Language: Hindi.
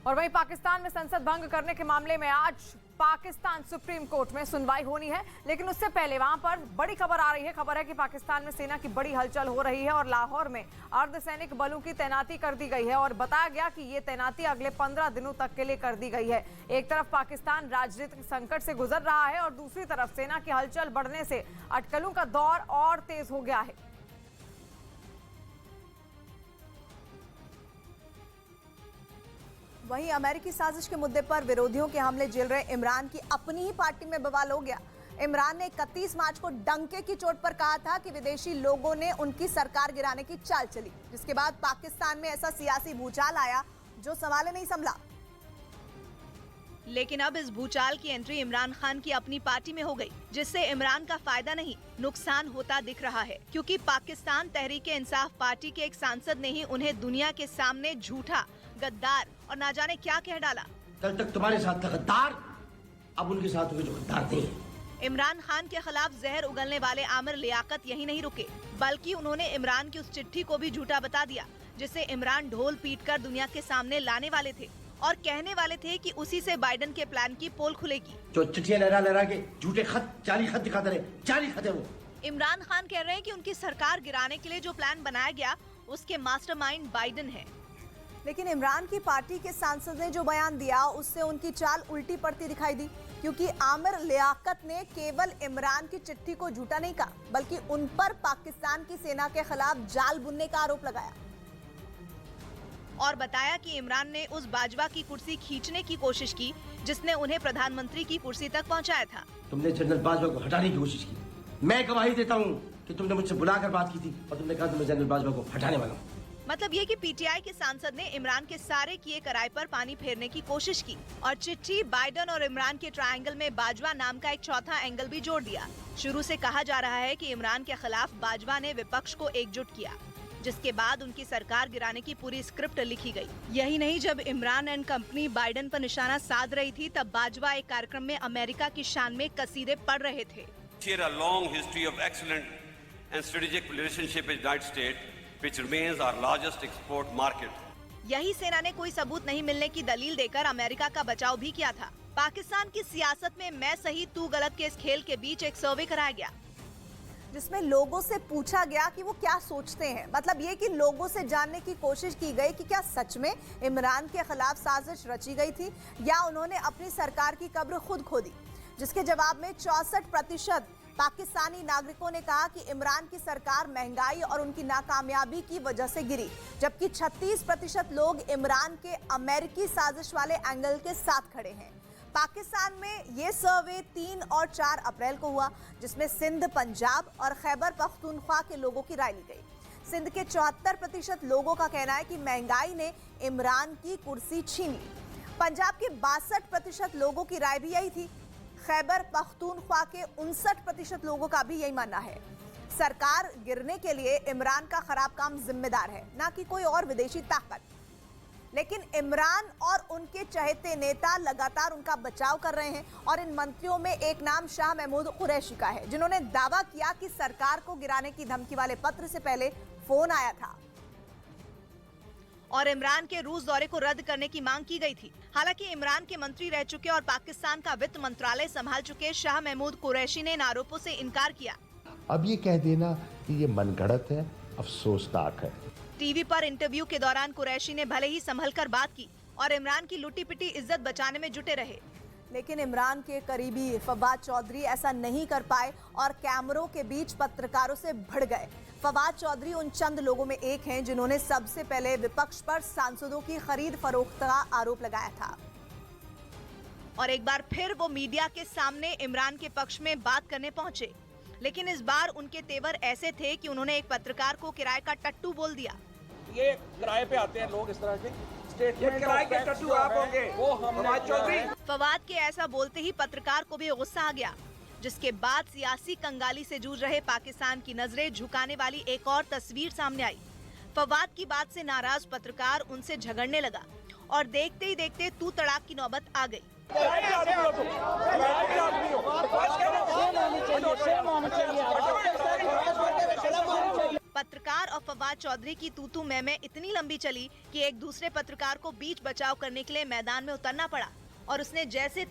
और वहीं पाकिस्तान में संसद भंग करने के मामले में आज पाकिस्तान सुप्रीम कोर्ट में सुनवाई होनी है, लेकिन उससे पहले वहां पर बड़ी खबर आ रही है। खबर है कि पाकिस्तान में सेना की बड़ी हलचल हो रही है और लाहौर में अर्धसैनिक बलों की तैनाती कर दी गई है और बताया गया कि ये तैनाती अगले 15 दिनों तक के लिए कर दी गई है। एक तरफ पाकिस्तान राजनीतिक संकट से गुजर रहा है और दूसरी तरफ सेना की हलचल बढ़ने से अटकलों का दौर और तेज हो गया है। वहीं अमेरिकी साजिश के मुद्दे पर विरोधियों के हमले झेल रहे इमरान की अपनी ही पार्टी में बवाल हो गया। इमरान ने 31 मार्च को डंके की चोट पर कहा था कि विदेशी लोगों ने उनकी सरकार गिराने की चाल चली, जिसके बाद पाकिस्तान में ऐसा सियासी भूचाल आया जो संभाले नहीं संभला। लेकिन अब इस भूचाल की एंट्री इमरान खान की अपनी पार्टी में हो गई, जिससे इमरान का फायदा नहीं नुकसान होता दिख रहा है, क्योंकि पाकिस्तान तहरीक-ए-इंसाफ पार्टी के एक सांसद ने ही उन्हें दुनिया के सामने झूठा, गद्दार और ना जाने क्या कह डाला। कल तक तुम्हारे साथ था गद्दार, अब उनके साथ होंगे जो गद्दार नहीं है। इमरान खान के खिलाफ जहर उगलने वाले आमिर लियाकत यही नहीं रुके, बल्कि उन्होंने इमरान की उस चिट्ठी को भी झूठा बता दिया, जिसे इमरान ढोल पीटकर दुनिया के सामने लाने वाले थे और कहने वाले थे कि उसी से बाइडेन के प्लान की पोल खुलेगी। जो चिट्ठियां लहरा लहरा के झूठे खत, जाली खत दिखाते रहे, जाली खत है वो। इमरान खान कह रहे हैं कि उनकी सरकार गिराने के लिए जो प्लान बनाया गया उसके मास्टरमाइंड बाइडेन है। लेकिन इमरान की पार्टी के सांसद ने जो बयान दिया उससे उनकी चाल उल्टी पड़ती दिखाई दी, क्योंकि आमिर लियाकत ने केवल इमरान की चिट्ठी को झूठा नहीं कहा, बल्कि उन पर पाकिस्तान की सेना के खिलाफ जाल बुनने का आरोप लगाया और बताया कि इमरान ने उस बाजवा की कुर्सी खींचने की कोशिश की जिसने उन्हें प्रधानमंत्री की कुर्सी तक पहुंचाया था। तुमने जनरल बाजवा को हटाने की कोशिश की। मैं गवाही देता हूँ कि तुमने मुझसे बुलाकर बात की थी और तुमने कहा मैं जनरल बाजवा को हटाने वाला हूँ। मतलब ये कि पीटीआई के सांसद ने इमरान के सारे किए कराए पर पानी फेरने की कोशिश की और चिट्ठी, बाइडेन और इमरान के ट्रायंगल में बाजवा नाम का एक चौथा एंगल भी जोड़ दिया। शुरू से कहा जा रहा है कि इमरान के खिलाफ बाजवा ने विपक्ष को एकजुट किया, जिसके बाद उनकी सरकार गिराने की पूरी स्क्रिप्ट लिखी गई। यही नहीं, जब इमरान एंड कंपनी बाइडेन पर निशाना साध रही थी, तब बाजवा एक कार्यक्रम में अमेरिका की शान में कसीदे पढ़ रहे थे। Share a long history of excellent and strategic relationship with United States, which remains our largest export market. यही सेना ने कोई सबूत नहीं मिलने की दलील देकर अमेरिका का बचाव भी किया था। पाकिस्तान की सियासत में मैं सही तू गलत के इस खेल के बीच एक सर्वे कराया गया, जिसमें लोगों से पूछा गया कि वो क्या सोचते हैं। मतलब ये कि लोगों से जानने की कोशिश की गई कि क्या सच में इमरान के खिलाफ साजिश रची गई थी या उन्होंने अपनी सरकार की कब्र खुद खोदी, जिसके जवाब में 64% पाकिस्तानी नागरिकों ने कहा कि इमरान की सरकार महंगाई और उनकी नाकामयाबी की वजह से गिरी, जबकि 36% लोग इमरान के अमेरिकी साजिश वाले एंगल के साथ खड़े हैं। पाकिस्तान में ये सर्वे 3 और 4 अप्रैल को हुआ, जिसमें सिंध, पंजाब और खैबर पख्तूनख्वा के लोगों की राय ली गई। सिंध के 74% लोगों का कहना है कि महंगाई ने इमरान की कुर्सी छीन ली। पंजाब के 62% लोगों की राय भी यही थी। खैबर पख्तूनख्वा के 59% लोगों का भी यही मानना है। सरकार गिरने के लिए इमरान का खराब काम जिम्मेदार है, ना कि कोई और विदेशी ताकत। लेकिन इमरान और उनके चहेते नेता लगातार उनका बचाव कर रहे हैं और इन मंत्रियों में एक नाम शाह महमूद कुरैशी का है, जिन्होंने दावा किया कि सरकार को गिराने की धमकी वाले पत्र से पहले फोन आया था और इमरान के रूस दौरे को रद्द करने की मांग की गई थी। हालांकि इमरान के मंत्री रह चुके और पाकिस्तान का वित्त मंत्रालय संभाल चुके शाह महमूद कुरैशी ने इन आरोपों से इनकार किया। अब ये कह देना कि ये मनगढ़ंत है, अफसोसनाक है। टीवी पर इंटरव्यू के दौरान कुरैशी ने भले ही संभलकर बात की और इमरान की लुटी पिटी इज्जत बचाने में जुटे रहे, लेकिन इमरान के करीबी फवाद चौधरी ऐसा नहीं कर पाए और कैमरों के बीच पत्रकारों से भिड़ गए। फवाद चौधरी उन चंद लोगों में एक हैं जिन्होंने सबसे पहले विपक्ष पर सांसदों की खरीद फरोख्त का आरोप लगाया था और एक बार फिर वो मीडिया के सामने इमरान के पक्ष में बात करने पहुंचे। लेकिन इस बार उनके तेवर ऐसे थे कि उन्होंने एक पत्रकार को किराए का टट्टू बोल दिया। ये किराए पे आते हैं लोग इस तरह के स्टेटमेंट, किराए के टट्टू आप होंगे, वो हमने। फवाद के ऐसा बोलते ही पत्रकार को भी गुस्सा आ गया, जिसके बाद सियासी कंगाली से जूझ रहे पाकिस्तान की नजरें झुकाने वाली एक और तस्वीर सामने आई। फवाद की बात से नाराज पत्रकार उनसे झगड़ने लगा और देखते ही देखते तू तड़ाक की नौबत आ गई। पत्रकार सरकार और फवाद चौधरी की तू मैं इतनी लंबी चली कि एक दूसरे पत्रकार को बीच बचाव करने के लिए मैदान में उतरना पड़ा और उसने जैसे